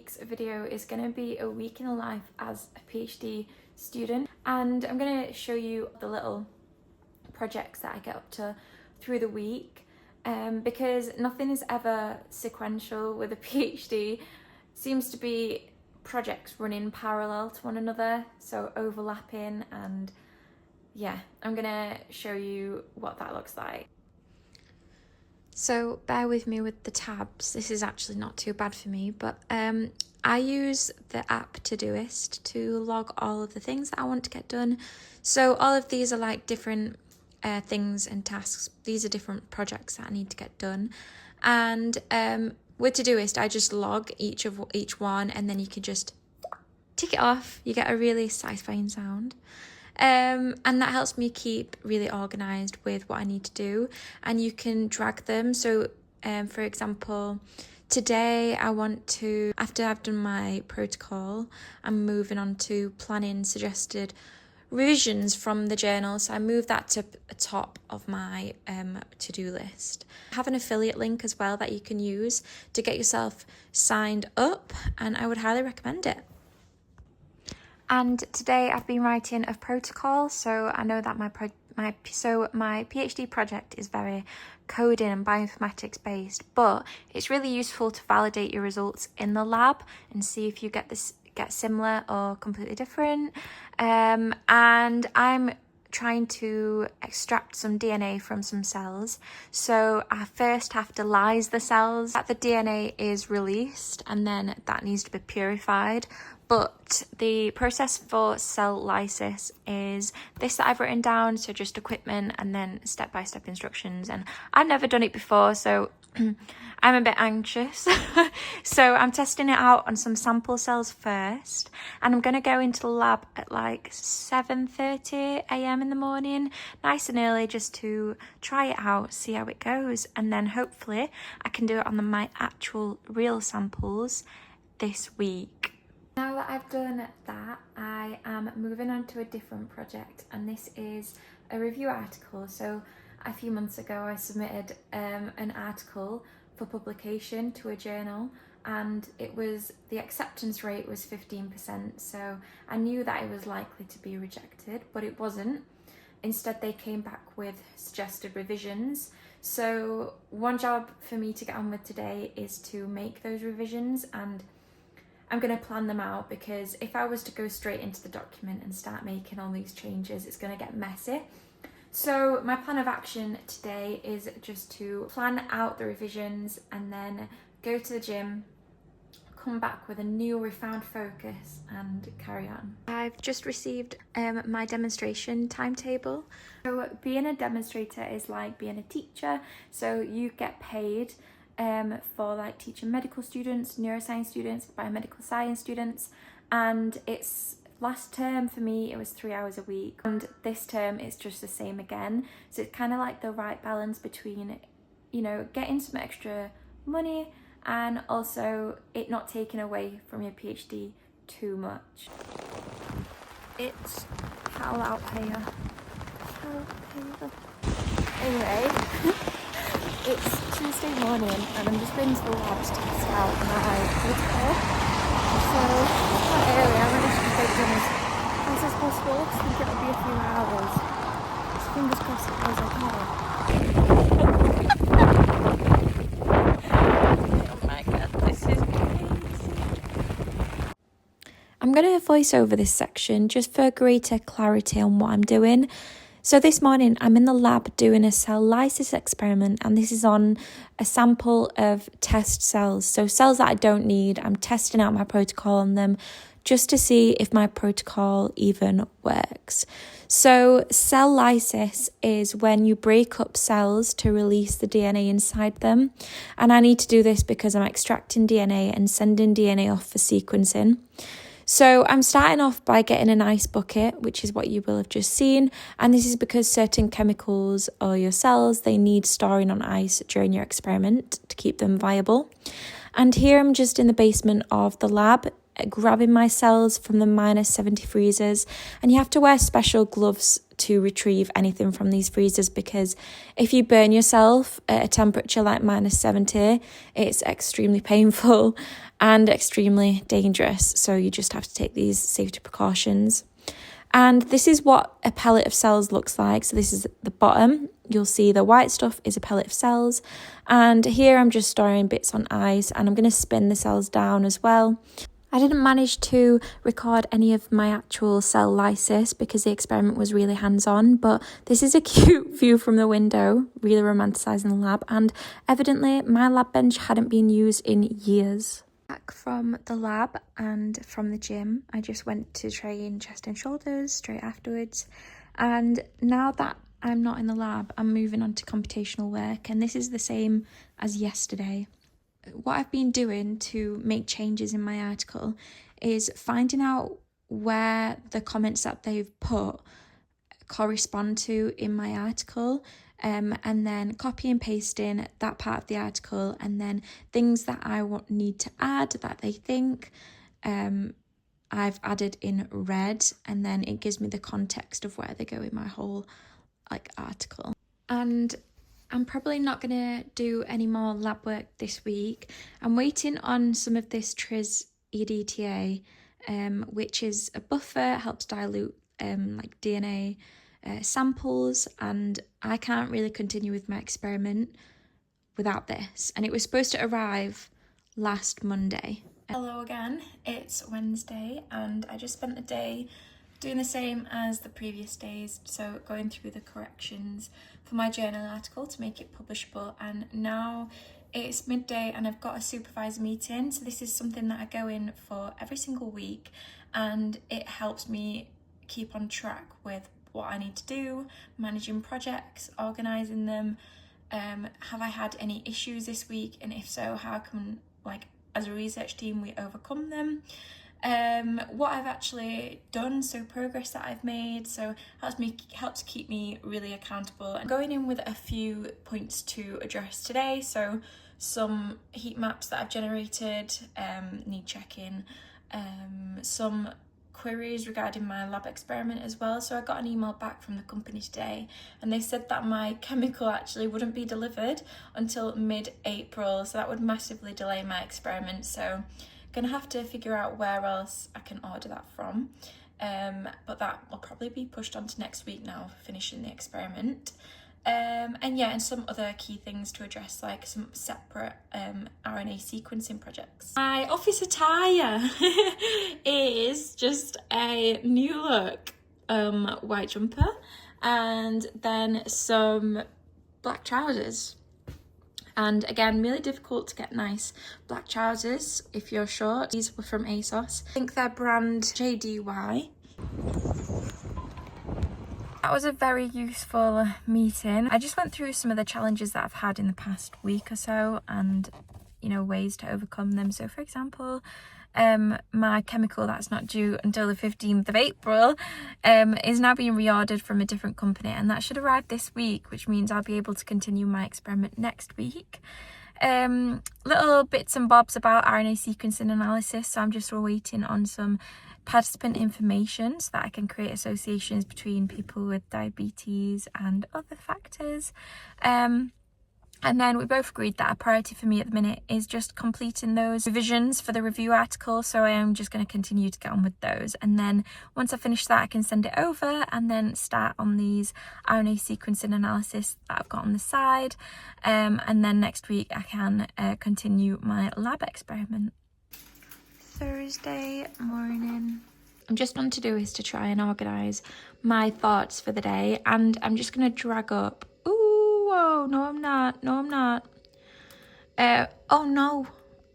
week's video is going to be a week in the life as a PhD student, and I'm going to show you the little projects that I get up to through the week, because nothing is ever sequential with a PhD. Seems to be projects running parallel to one another, so overlapping, and yeah, I'm gonna show you what that looks like. So bear with me with the tabs. This is actually not too bad for me, but I use the app Todoist to log all of the things that I want to get done. So all of these are like different things and tasks. These are different projects that I need to get done. And with Todoist, I just log each one, and then you can just tick it off. You get a really satisfying sound. And that helps me keep really organised with what I need to do, and you can drag them. So for example, today I want to, after I've done my protocol, I'm moving on to planning suggested revisions from the journal, so I move that to the top of my to-do list. I have an affiliate link as well that you can use to get yourself signed up, and I would highly recommend it. And today I've been writing a protocol, so I know that my PhD project is very coding and bioinformatics based, but it's really useful to validate your results in the lab and see if you get similar or completely different. And I'm trying to extract some DNA from some cells. So I first have to lyse the cells that the DNA is released, and then that needs to be purified. But the process for cell lysis is this that I've written down, so just equipment and then step-by-step instructions. And I've never done it before, so I'm a bit anxious. So I'm testing it out on some sample cells first, and I'm going to go into the lab at like 7:30 a.m. in the morning, nice and early, just to try it out, see how it goes, and then hopefully I can do it on my actual real samples this week. Now that I've done that, I am moving on to a different project, and this is a review article. So a few months ago I submitted an article for publication to a journal, and the acceptance rate was 15%, so I knew that it was likely to be rejected, but it wasn't. Instead, they came back with suggested revisions. So one job for me to get on with today is to make those revisions, and I'm going to plan them out, because if I was to go straight into the document and start making all these changes, it's going to get messy. So my plan of action today is just to plan out the revisions and then go to the gym, come back with a new refined focus and carry on. I've just received my demonstration timetable. So being a demonstrator is like being a teacher, so you get paid for like teaching medical students, neuroscience students, biomedical science students, and it's last term for me it was 3 hours a week, and this term it's just the same again. So it's kind of like the right balance between, you know, getting some extra money and also it not taking away from your PhD too much. It's hell out here. Anyway. It's Tuesday morning and I'm just going to the lab to test out my protocol. So it's quite early, I managed to get done as fast as possible. I think it'll be a few hours. So fingers crossed it goes okay. Oh my god, this is crazy. I'm going to voice over this section just for greater clarity on what I'm doing. So this morning I'm in the lab doing a cell lysis experiment, and this is on a sample of test cells. So cells that I don't need, I'm testing out my protocol on them just to see if my protocol even works. So cell lysis is when you break up cells to release the DNA inside them. And I need to do this because I'm extracting DNA and sending DNA off for sequencing. So I'm starting off by getting an ice bucket, which is what you will have just seen. And this is because certain chemicals or your cells, they need storing on ice during your experiment to keep them viable. And here I'm just in the basement of the lab grabbing my cells from the -70 freezers, and you have to wear special gloves to retrieve anything from these freezers, because if you burn yourself at a temperature like -70, it's extremely painful and extremely dangerous. So you just have to take these safety precautions. And this is what a pellet of cells looks like. So this is the bottom. You'll see the white stuff is a pellet of cells. And here I'm just storing bits on ice, and I'm going to spin the cells down as well. I didn't manage to record any of my actual cell lysis because the experiment was really hands-on, but this is a cute view from the window, really romanticising the lab, and evidently my lab bench hadn't been used in years. Back from the lab and from the gym, I just went to train chest and shoulders straight afterwards, and now that I'm not in the lab, I'm moving on to computational work, and this is the same as yesterday. What I've been doing to make changes in my article is finding out where the comments that they've put correspond to in my article, and then copy and pasting that part of the article, and then things that I need to add that they think I've added in red, and then it gives me the context of where they go in my whole article. And I'm probably not going to do any more lab work this week. I'm waiting on some of this Tris EDTA, which is a buffer, helps dilute DNA samples, and I can't really continue with my experiment without this. And it was supposed to arrive last Monday. Hello again, it's Wednesday, and I just spent the day doing the same as the previous days, so going through the corrections for my journal article to make it publishable. And now it's midday and I've got a supervisor meeting, so this is something that I go in for every single week, and it helps me keep on track with what I need to do, managing projects, organising them. Have I had any issues this week, and if so, how can, as a research team, we overcome them? What I've actually done, so progress that I've made, so helps keep me really accountable. I'm going in with a few points to address today, so some heat maps that I've generated need checking, some queries regarding my lab experiment as well. So I got an email back from the company today, and they said that my chemical actually wouldn't be delivered until mid-April, so that would massively delay my experiment. So gonna have to figure out where else I can order that from, but that will probably be pushed on to next week now, finishing the experiment. And some other key things to address, like some separate RNA sequencing projects. My office attire is just a new look white jumper and then some black trousers. And again, really difficult to get nice black trousers if you're short. These were from ASOS. I think they're brand JDY. That was a very useful meeting. I just went through some of the challenges that I've had in the past week or so, and ways to overcome them. So for example, my chemical that's not due until the 15th of April is now being reordered from a different company, and that should arrive this week, which means I'll be able to continue my experiment next week. Little bits and bobs about RNA sequencing analysis, so I'm just waiting on some participant information so that I can create associations between people with diabetes and other factors. And then we both agreed that a priority for me at the minute is just completing those revisions for the review article, so I am just going to continue to get on with those. And then once I finish that, I can send it over and then start on these RNA sequencing analysis that I've got on the side. And then next week I can continue my lab experiment. Thursday morning. I'm just on to-do-list to try and organise my thoughts for the day, and I'm just going to drag up. Whoa, no I'm not. Oh no.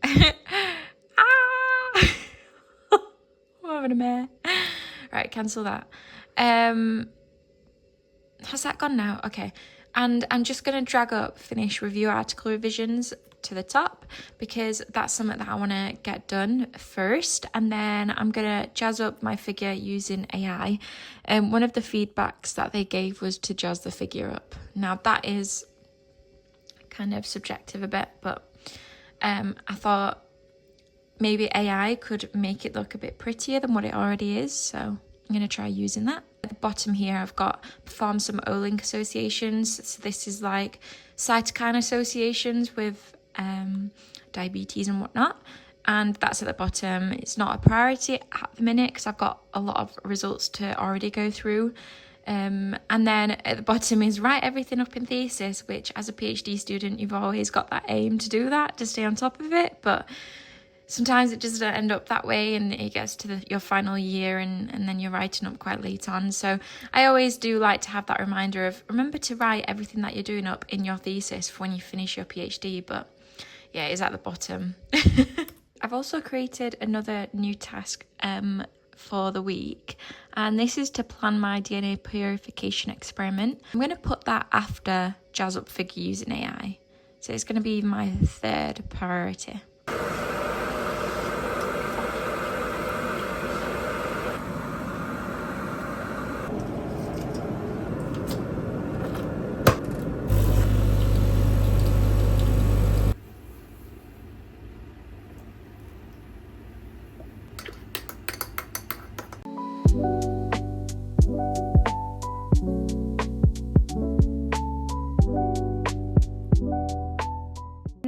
Ah! I'm having a mare. Right, cancel that. Has that gone now? Okay. And I'm just going to drag up finish review article revisions to the top, because that's something that I want to get done first, and then I'm going to jazz up my figure using AI. One of the feedbacks that they gave was to jazz the figure up. Now that is kind of subjective a bit, but I thought maybe AI could make it look a bit prettier than what it already is. So I'm going to try using that. At the bottom here, I've got perform some O-link associations. So this is like cytokine associations with diabetes and whatnot. And that's at the bottom. It's not a priority at the minute because I've got a lot of results to already go through. And then at the bottom is write everything up in thesis, which as a PhD student, you've always got that aim to do that, to stay on top of it. But sometimes it just doesn't end up that way, and it gets to your final year and then you're writing up quite late on. So I always do like to have that reminder of remember to write everything that you're doing up in your thesis for when you finish your PhD. But yeah, it's at the bottom. I've also created another new task for the week, and this is to plan my DNA purification experiment. I'm going to put that after jazz up figure using AI. So it's going to be my third priority.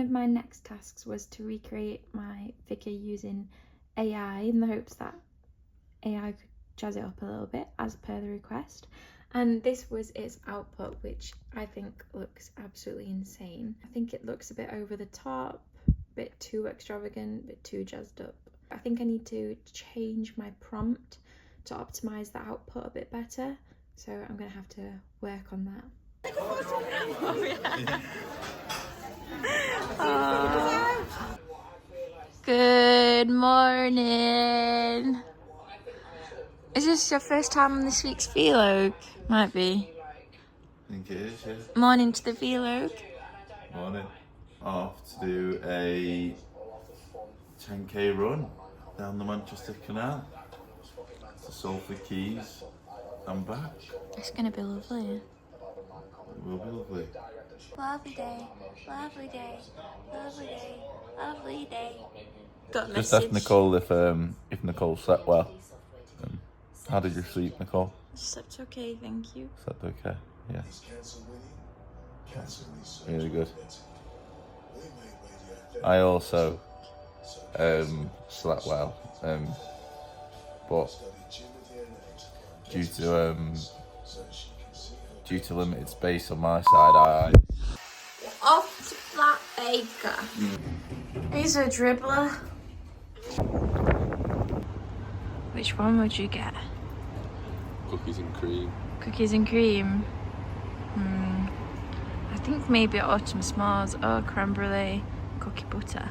My next tasks was to recreate my figure using AI in the hopes that AI could jazz it up a little bit as per the request, and this was its output, which I think looks absolutely insane. I think it looks a bit over the top, a bit too extravagant, a bit too jazzed up. I think I need to change my prompt to optimize the output a bit better, so I'm gonna have to work on that. Oh, yeah. Good morning. Is this your first time on this week's vlog? Might be. I think it is, yeah. Morning to the vlog. Morning. Off to do a 10k run down the Manchester Canal to Salford Quays and back. It's gonna be lovely. It will be lovely. Lovely day, lovely day, lovely day, lovely day. Got a Just message. ask Nicole if Nicole slept well. How did you sleep, Nicole? Slept okay, thank you. Slept okay, yeah. Really good. I also slept well, but due to limited space on my side, Off to Flat Baker. He's a dribbler. Which one would you get? Cookies and cream. Cookies and cream. I think maybe autumn s'mores or creme brulee cookie butter.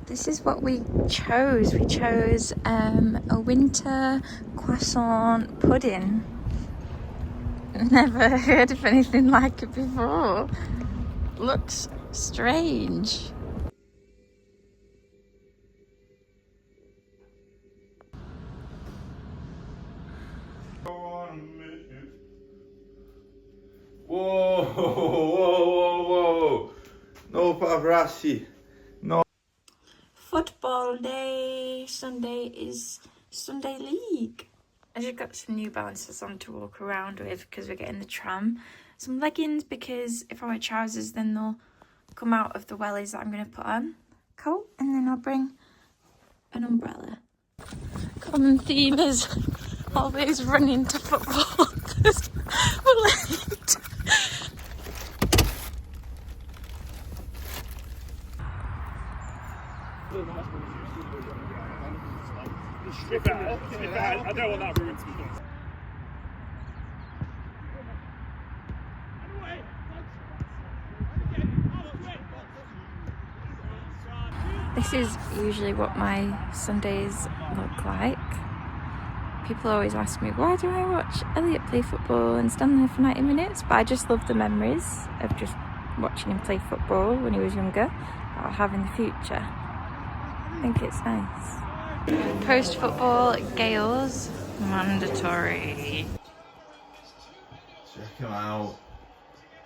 This is what we chose. We chose a winter croissant pudding. Never heard of anything like it before. Looks strange. Whoa, whoa, whoa, whoa. No paparazzi. No. Football day. Sunday is Sunday league. I just got some New Balances on to walk around with because we're getting the tram. Some leggings because if I wear trousers then they'll come out of the wellies that I'm going to put on. Coat, and then I'll bring an umbrella. Common theme is always running to football because we're late. I don't want that ruined to be done. This is usually what my Sundays look like. People always ask me, why do I watch Elliot play football and stand there for 90 minutes? But I just love the memories of just watching him play football when he was younger, that I'll have in the future. I think it's nice. Post-football Gales, mandatory. Check him out.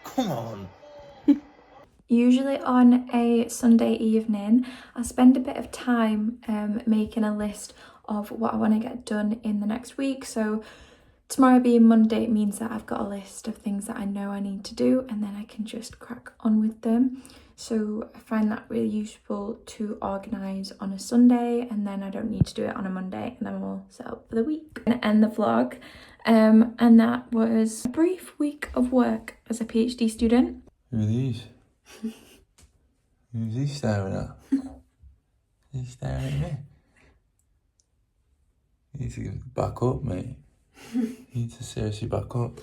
Come on. Usually on a Sunday evening, I spend a bit of time making a list of what I want to get done in the next week. So tomorrow being Monday, it means that I've got a list of things that I know I need to do, and then I can just crack on with them. So I find that really useful to organise on a Sunday, and then I don't need to do it on a Monday, and then I'm all set up for the week. I'm gonna end the vlog, and that was a brief week of work as a PhD student. Who are these? Who's he staring at? He's staring at me. You need to back up, mate. You need to seriously back up.